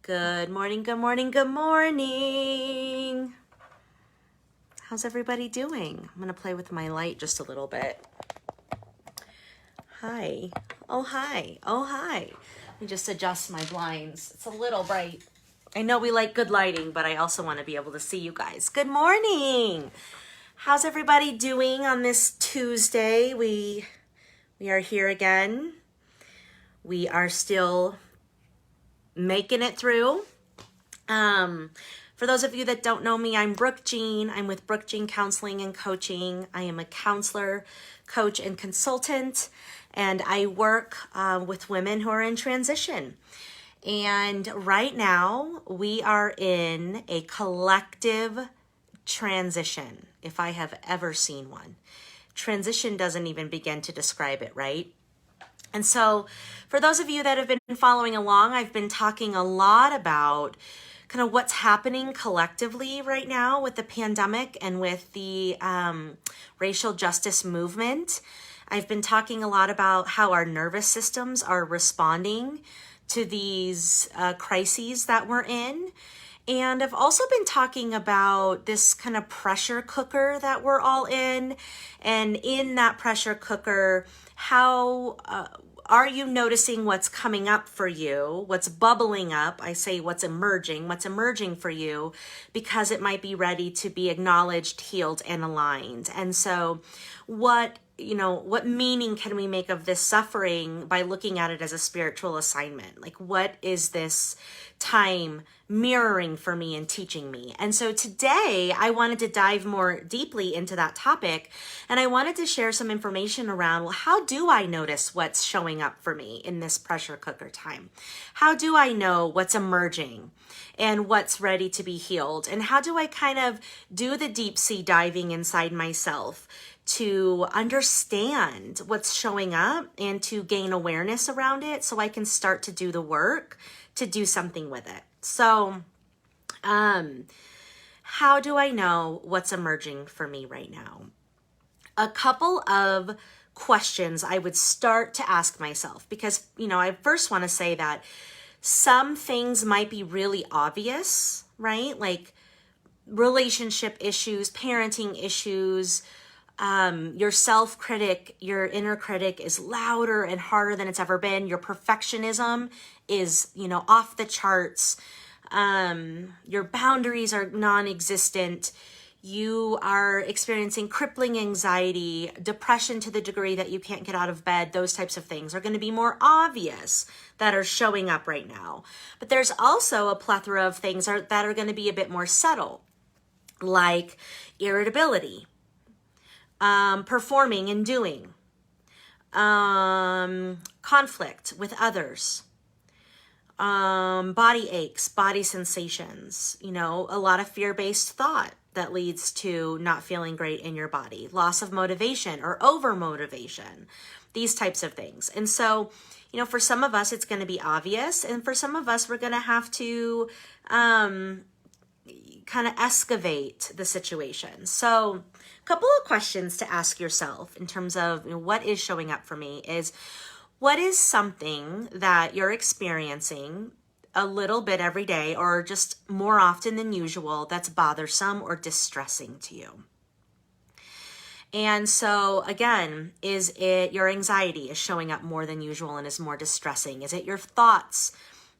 Good morning, good morning, good morning. How's everybody doing? I'm gonna play with my light just a little bit. Hi. Oh, hi. Oh, hi. Let me just adjust my blinds. It's a little bright. I know we like good lighting, but I also want to be able to see you guys. Good morning. How's everybody doing on this Tuesday? We are here again. We are still making it through. For those of you that don't know me, I'm Brooke Jean. I'm with Brooke Jean Counseling and Coaching. I am a counselor, coach, and consultant, and I work with women who are in transition. And right now, we are in a collective transition, if I have ever seen one. Transition doesn't even begin to describe it, right? And so for those of you that have been following along, I've been talking a lot about kind of what's happening collectively right now with the pandemic and with the racial justice movement. I've been talking a lot about how our nervous systems are responding to these crises that we're in. And I've also been talking about this kind of pressure cooker that we're all in. And in that pressure cooker, how are you noticing what's coming up for you, what's bubbling up? I say what's emerging for you, because it might be ready to be acknowledged, healed, and aligned. And so what meaning can we make of this suffering by looking at it as a spiritual assignment? Like, what is this time mirroring for me and teaching me? And so today I wanted to dive more deeply into that topic, and I wanted to share some information around, well, how do I notice what's showing up for me in this pressure cooker time? How do I know what's emerging and what's ready to be healed? And how do I kind of do the deep sea diving inside myself to understand what's showing up and to gain awareness around it so I can start to do the work to do something with it? So, how do I know what's emerging for me right now? A couple of questions I would start to ask myself, because, I first want to say that some things might be really obvious, right? Like relationship issues, parenting issues, your self-critic, your inner critic is louder and harder than it's ever been. Your perfectionism is, off the charts. Your boundaries are non-existent. You are experiencing crippling anxiety, depression to the degree that you can't get out of bed. Those types of things are going to be more obvious that are showing up right now. But there's also a plethora of things that are going to be a bit more subtle, like irritability, performing and doing, conflict with others, body aches, body sensations, a lot of fear-based thought that leads to not feeling great in your body, loss of motivation or over-motivation, these types of things. And so, for some of us, it's going to be obvious. And for some of us, we're going to have to kind of excavate the situation. So a couple of questions to ask yourself in terms of what is showing up for me is, what is something that you're experiencing a little bit every day or just more often than usual that's bothersome or distressing to you? And so again, is it your anxiety is showing up more than usual and is more distressing? Is it your thoughts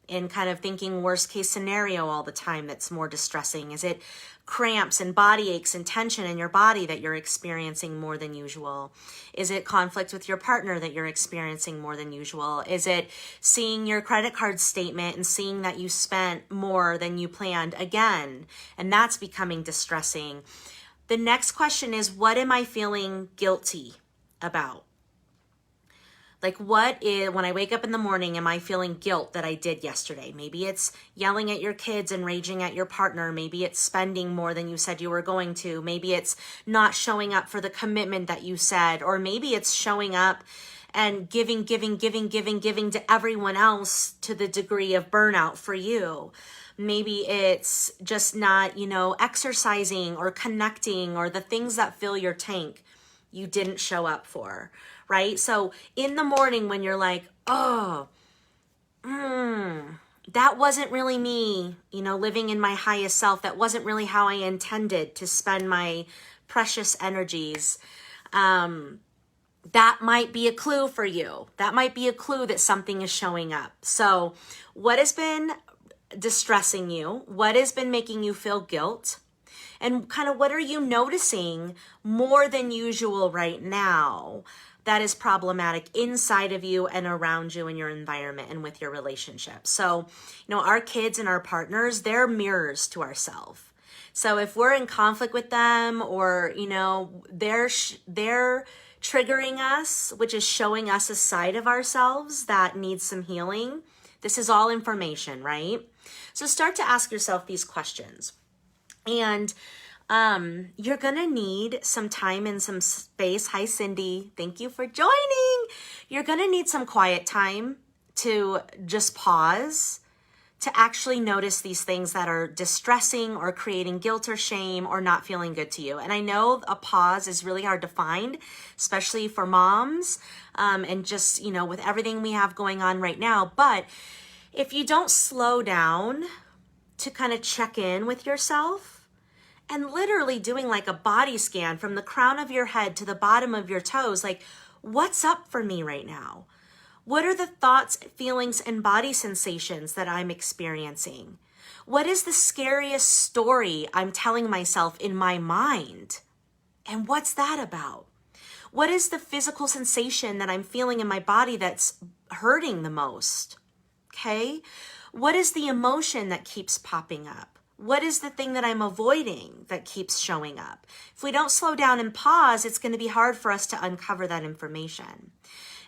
and kind of thinking worst case scenario all the time that's more distressing? Is it cramps and body aches and tension in your body that you're experiencing more than usual? Is it conflict with your partner that you're experiencing more than usual? Is it seeing your credit card statement and seeing that you spent more than you planned again, and that's becoming distressing? The next question is, what am I feeling guilty about? Like, when I wake up in the morning, am I feeling guilt that I did yesterday? Maybe it's yelling at your kids and raging at your partner. Maybe it's spending more than you said you were going to. Maybe it's not showing up for the commitment that you said. Or maybe it's showing up and giving to everyone else to the degree of burnout for you. Maybe it's just not, exercising or connecting, or the things that fill your tank you didn't show up for. Right? So in the morning when you're like, that wasn't really me, living in my highest self. That wasn't really how I intended to spend my precious energies. That might be a clue for you. That might be a clue that something is showing up. So what has been distressing you? What has been making you feel guilt? And kind of what are you noticing more than usual right now that is problematic inside of you and around you in your environment and with your relationship? So, our kids and our partners, they're mirrors to ourselves. So if we're in conflict with them, or, they're triggering us, which is showing us a side of ourselves that needs some healing, this is all information, right? So start to ask yourself these questions. And you're going to need some time and some space. Hi, Cindy. Thank you for joining. You're going to need some quiet time to just pause, to actually notice these things that are distressing or creating guilt or shame or not feeling good to you. And I know a pause is really hard to find, especially for moms, and just, with everything we have going on right now. But if you don't slow down to kind of check in with yourself and literally doing like a body scan from the crown of your head to the bottom of your toes, like, what's up for me right now? What are the thoughts, feelings, and body sensations that I'm experiencing? What is the scariest story I'm telling myself in my mind? And what's that about? What is the physical sensation that I'm feeling in my body that's hurting the most? Okay? What is the emotion that keeps popping up? What is the thing that I'm avoiding that keeps showing up? If we don't slow down and pause, it's going to be hard for us to uncover that information.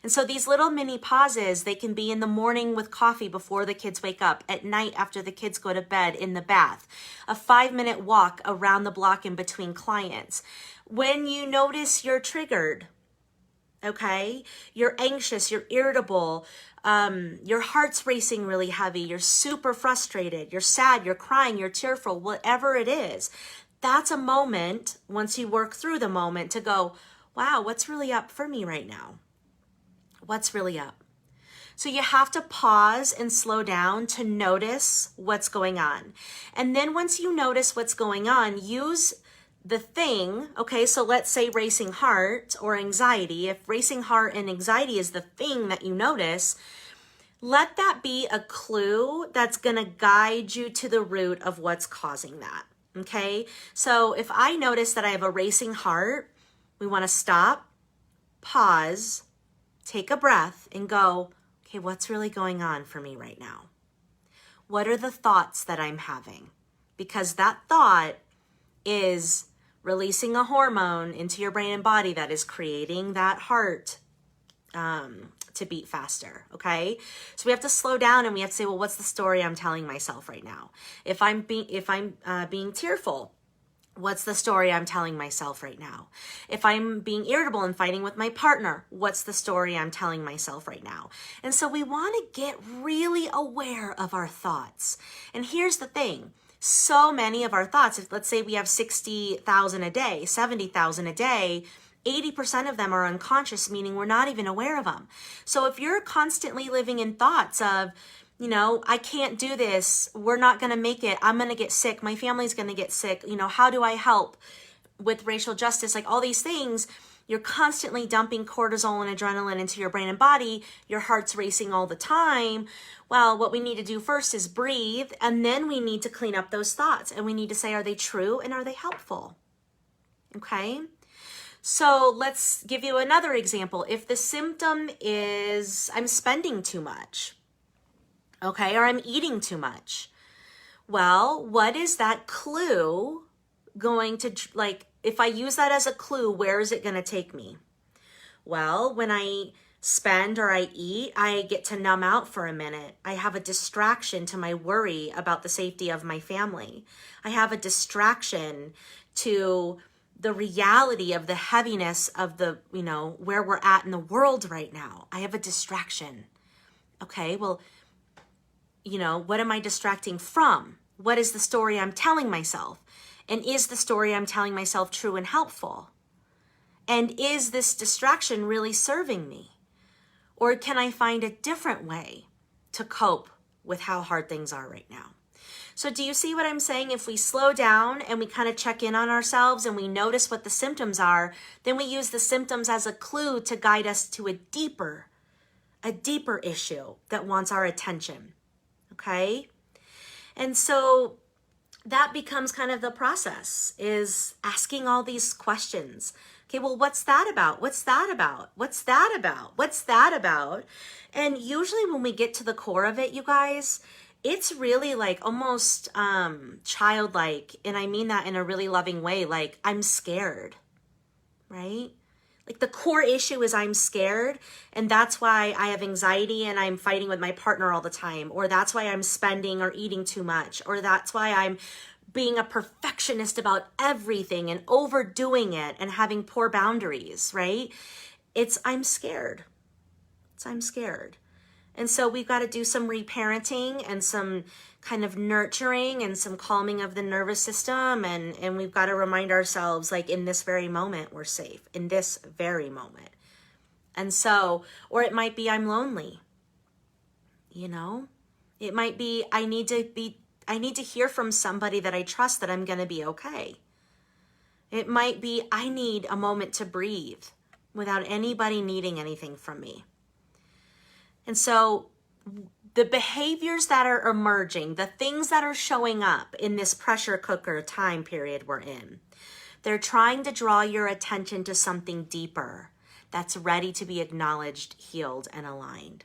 And so these little mini pauses, they can be in the morning with coffee before the kids wake up, at night after the kids go to bed, in the bath, a 5-minute walk around the block in between clients. When you notice you're triggered, okay, you're anxious, you're irritable, your heart's racing really heavy, you're super frustrated, you're sad, you're crying, you're tearful, whatever it is, that's a moment, once you work through the moment, to go, wow, what's really up for me right now? What's really up? So you have to pause and slow down to notice what's going on. And then once you notice what's going on, use the thing, okay, so let's say racing heart or anxiety. If racing heart and anxiety is the thing that you notice, let that be a clue that's going to guide you to the root of what's causing that, okay? So if I notice that I have a racing heart, we want to stop, pause, take a breath, and go, okay, what's really going on for me right now? What are the thoughts that I'm having? Because that thought is releasing a hormone into your brain and body that is creating that heart to beat faster, okay? So we have to slow down and we have to say, well, what's the story I'm telling myself right now? If I'm being tearful, what's the story I'm telling myself right now? If I'm being irritable and fighting with my partner, what's the story I'm telling myself right now? And so we want to get really aware of our thoughts. And here's the thing. So many of our thoughts, if let's say we have 60,000 a day, 70,000 a day, 80% of them are unconscious, meaning we're not even aware of them. So if you're constantly living in thoughts of, I can't do this, we're not going to make it, I'm going to get sick, my family's going to get sick, how do I help with racial justice, like all these things, you're constantly dumping cortisol and adrenaline into your brain and body, your heart's racing all the time. Well, what we need to do first is breathe, and then we need to clean up those thoughts, and we need to say, are they true and are they helpful? Okay? So let's give you another example. If the symptom is I'm spending too much, okay, or I'm eating too much. Well, what is that clue going to, like, if I use that as a clue, where is it going to take me? Well, when I spend or I eat, I get to numb out for a minute. I have a distraction to my worry about the safety of my family. I have a distraction to the reality of the heaviness of the, where we're at in the world right now. I have a distraction. Okay, well, what am I distracting from? What is the story I'm telling myself? And is the story I'm telling myself true and helpful? And is this distraction really serving me? Or can I find a different way to cope with how hard things are right now. So do you see what I'm saying? If we slow down and we kind of check in on ourselves and we notice what the symptoms are, then we use the symptoms as a clue to guide us to a deeper issue that wants our attention, okay? And so that becomes kind of the process, is asking all these questions. Okay, well, what's that about? What's that about? What's that about? What's that about? And usually when we get to the core of it, you guys, it's really like almost childlike. And I mean that in a really loving way. Like, I'm scared, right? Like the core issue is I'm scared, and that's why I have anxiety and I'm fighting with my partner all the time, or that's why I'm spending or eating too much, or that's why I'm being a perfectionist about everything and overdoing it and having poor boundaries, right? It's I'm scared. It's I'm scared. And so we've got to do some reparenting and some kind of nurturing and some calming of the nervous system. And we've got to remind ourselves, like, in this very moment, we're safe. In this very moment. And so, or it might be I'm lonely. You know? It might be I need to hear from somebody that I trust that I'm going to be okay. It might be I need a moment to breathe without anybody needing anything from me. And so the behaviors that are emerging, the things that are showing up in this pressure cooker time period we're in, they're trying to draw your attention to something deeper that's ready to be acknowledged, healed, and aligned.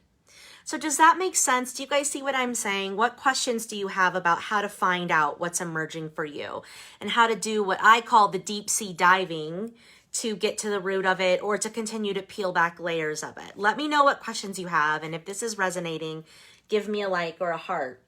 So does that make sense? Do you guys see what I'm saying? What questions do you have about how to find out what's emerging for you and how to do what I call the deep sea diving to get to the root of it or to continue to peel back layers of it? Let me know what questions you have. And if this is resonating, give me a like or a heart.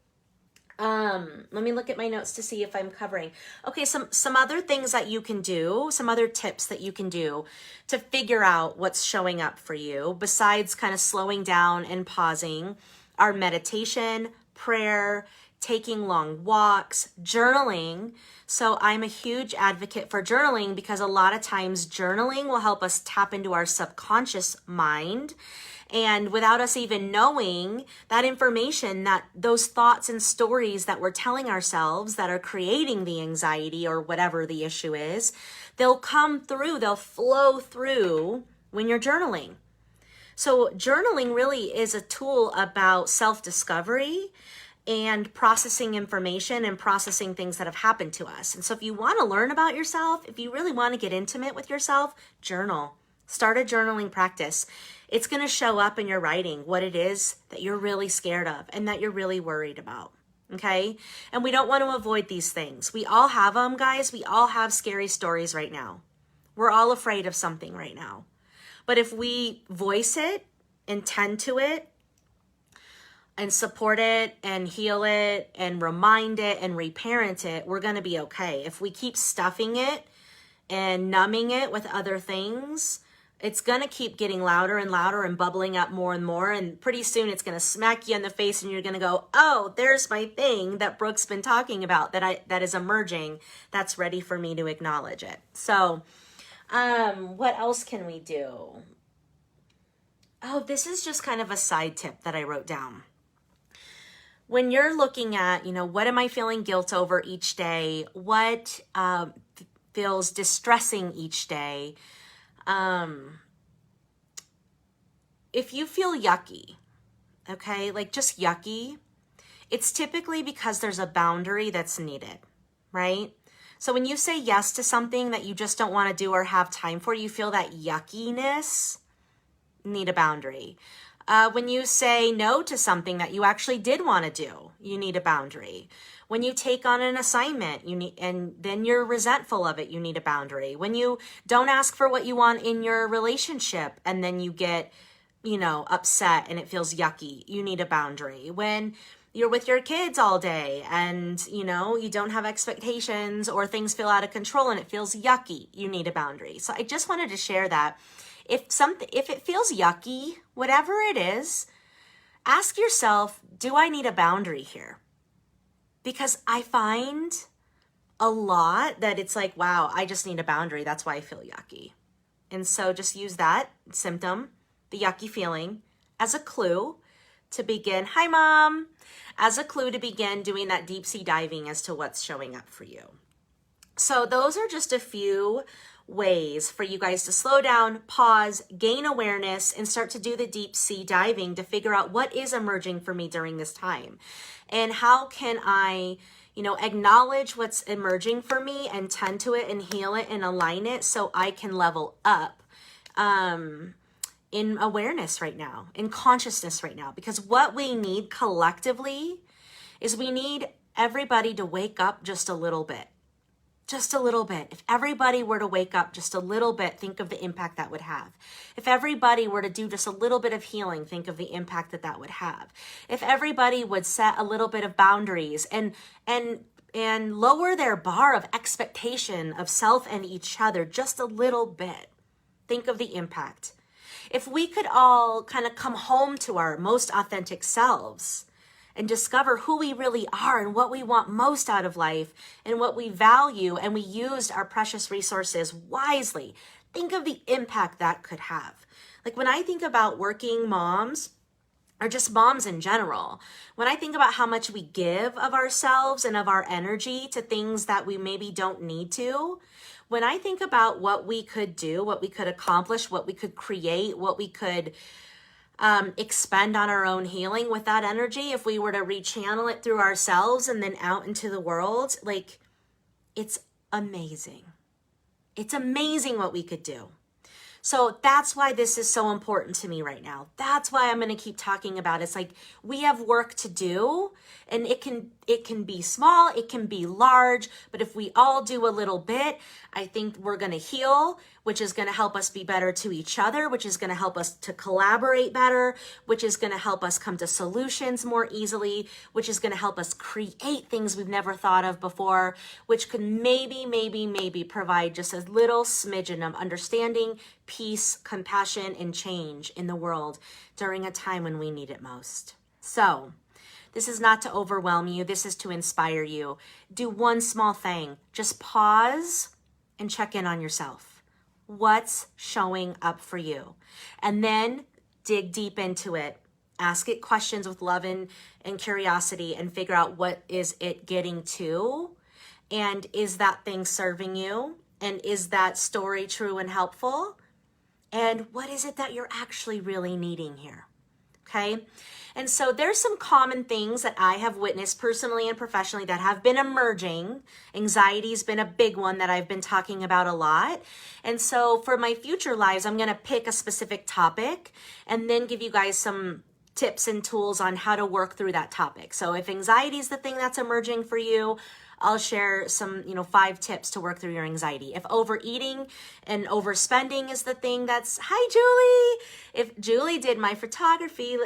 Let me look at my notes to see if I'm covering. Okay, some other things that you can do, some other tips that you can do to figure out what's showing up for you besides kind of slowing down and pausing are meditation, prayer, taking long walks, journaling. So I'm a huge advocate for journaling because a lot of times journaling will help us tap into our subconscious mind. And without us even knowing, that information, that those thoughts and stories that we're telling ourselves that are creating the anxiety or whatever the issue is, they'll come through, they'll flow through when you're journaling. So journaling really is a tool about self-discovery and processing information and processing things that have happened to us. And so if you want to learn about yourself, if you really want to get intimate with yourself, journal. Start a journaling practice. It's going to show up in your writing what it is that you're really scared of and that you're really worried about. Okay? And we don't want to avoid these things. We all have them, guys. We all have scary stories right now. We're all afraid of something right now. But if we voice it and tend to it, and support it and heal it and remind it and reparent it, we're going to be okay. If we keep stuffing it and numbing it with other things, it's going to keep getting louder and louder and bubbling up more and more. And pretty soon it's going to smack you in the face and you're going to go, oh, there's my thing that Brooke's been talking about that is emerging. That's ready for me to acknowledge it. So what else can we do? Oh, this is just kind of a side tip that I wrote down. When you're looking at, what am I feeling guilt over each day? What feels distressing each day? If you feel yucky, okay, like just yucky, it's typically because there's a boundary that's needed, right? So when you say yes to something that you just don't want to do or have time for, you feel that yuckiness, need a boundary. When you say no to something that you actually did want to do, you need a boundary. When you take on an assignment, and then you're resentful of it, you need a boundary. When you don't ask for what you want in your relationship and then you get, upset and it feels yucky, you need a boundary. When you're with your kids all day and, you don't have expectations or things feel out of control and it feels yucky, you need a boundary. So I just wanted to share that. If it feels yucky, whatever it is, ask yourself, do I need a boundary here? Because I find a lot that it's like, wow, I just need a boundary. That's why I feel yucky. And so just use that symptom, the yucky feeling, as a clue to begin, hi mom, as a clue to begin doing that deep sea diving as to what's showing up for you. So those are just a few ways for you guys to slow down, pause, gain awareness, and start to do the deep sea diving to figure out what is emerging for me during this time. And how can I, acknowledge what's emerging for me and tend to it and heal it and align it so I can level up in awareness right now, in consciousness right now. Because what we need collectively is we need everybody to wake up just a little bit. Just a little bit. If everybody were to wake up just a little bit, think of the impact that would have. If everybody were to do just a little bit of healing, think of the impact that that would have. If everybody would set a little bit of boundaries and lower their bar of expectation of self and each other just a little bit, think of the impact. If we could all kind of come home to our most authentic selves and discover who we really are and what we want most out of life and what we value, and we used our precious resources wisely, think of the impact that could have. Like when I think about working moms, or just moms in general, when I think about how much we give of ourselves and of our energy to things that we maybe don't need to, when I think about what we could do, what we could accomplish, what we could create, what we could expend on our own healing with that energy, if we were to rechannel it through ourselves and then out into the world, like, it's amazing. It's amazing what we could do. So that's why this is so important to me right now. That's why I'm going to keep talking about it. It's like we have work to do, and it can be small, it can be large, but if we all do a little bit, I think we're going to heal, which is going to help us be better to each other, which is going to help us to collaborate better, which is going to help us come to solutions more easily, which is going to help us create things we've never thought of before, which could maybe provide just a little smidgen of understanding, peace, compassion, and change in the world during a time when we need it most. So this is not to overwhelm you. This is to inspire you. Do one small thing. Just pause and check in on yourself. What's showing up for you? And then dig deep into it. Ask it questions with love and curiosity, and figure out what is it getting to, and is that thing serving you, and is that story true and helpful, and what is it that you're actually really needing here? Okay. And so there's some common things that I have witnessed personally and professionally that have been emerging. Anxiety's been a big one that I've been talking about a lot. And so for my future lives, I'm going to pick a specific topic and then give you guys some tips and tools on how to work through that topic. So if anxiety is the thing that's emerging for you, I'll share some, 5 tips to work through your anxiety. If overeating and overspending is the thing that's, hi Julie. If Julie did my photography,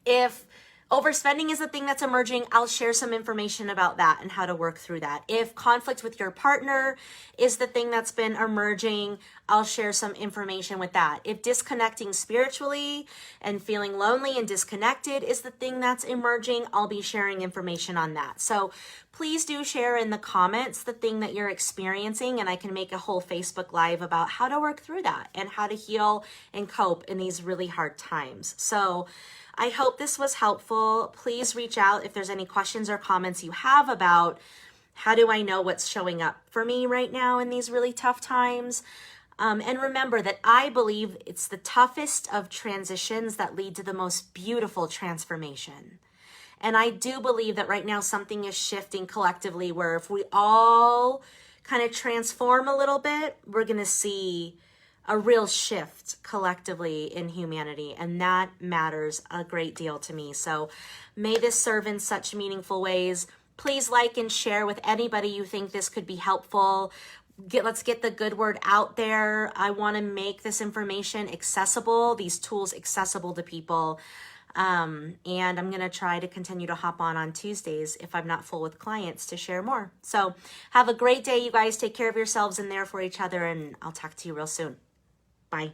if overspending is the thing that's emerging, I'll share some information about that and how to work through that. If conflict with your partner is the thing that's been emerging, I'll share some information with that. If disconnecting spiritually and feeling lonely and disconnected is the thing that's emerging, I'll be sharing information on that. So please do share in the comments the thing that you're experiencing, and I can make a whole Facebook Live about how to work through that and how to heal and cope in these really hard times. So I hope this was helpful. Please reach out if there's any questions or comments you have about how do I know what's showing up for me right now in these really tough times. And remember that I believe it's the toughest of transitions that lead to the most beautiful transformation. And I do believe that right now something is shifting collectively, where if we all kind of transform a little bit, we're going to see a real shift collectively in humanity, and that matters a great deal to me. So may this serve in such meaningful ways. Please like and share with anybody you think this could be helpful. Let's get the good word out there. I want to make this information accessible, these tools accessible to people. And I'm going to try to continue to hop on Tuesdays if I'm not full with clients to share more. So have a great day, you guys. Take care of yourselves and there for each other, and I'll talk to you real soon. Bye.